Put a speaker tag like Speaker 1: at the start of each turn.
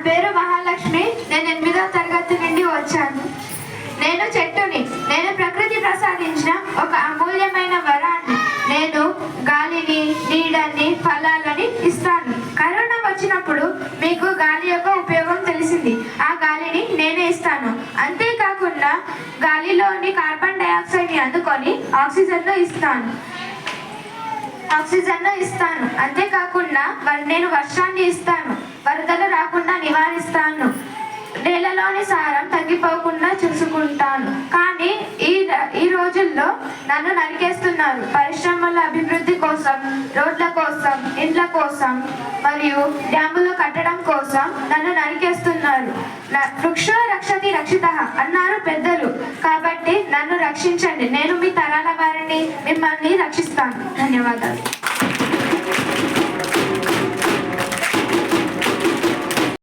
Speaker 1: పేరు మహాలక్ష్మి. నేను 8వ తరగతి నుండి వచ్చాను. నేను చెట్టుని. నేను ప్రకృతి ప్రసాదించిన ఒక అమూల్యమైన వరాన్ని. నేను గాలిని, నీడని, ఫలాలని ఇస్తాను. కరోనా వచ్చినప్పుడు మీకు గాలి యొక్క ఉపయోగం తెలిసింది. ఆ గాలిని నేనే ఇస్తాను. అంతేకాకుండా గాలిలోని కార్బన్ డైఆక్సైడ్ని అందుకొని ఆక్సిజన్ను ఇస్తాను. అంతేకాకుండా నేను వర్షాన్ని ఇస్తాను. వరదలు రాకుండా నివారిస్తాను. నేలలోని సారం తగ్గిపోకుండా చూసుకుంటాను. కానీ ఈ రోజుల్లో నన్ను నరికేస్తున్నారు. పరిశ్రమల అభివృద్ధి కోసం, రోడ్ల కోసం, ఇండ్ల కోసం మరియు డ్యాములు కట్టడం కోసం నన్ను నరికేస్తున్నారు. వృక్షో రక్షతి రక్షితః అన్నారు పెద్దలు. కాబట్టి నన్ను రక్షించండి. నేను మీ తరాల వారిని మిమ్మల్ని రక్షిస్తాను. ధన్యవాదాలు.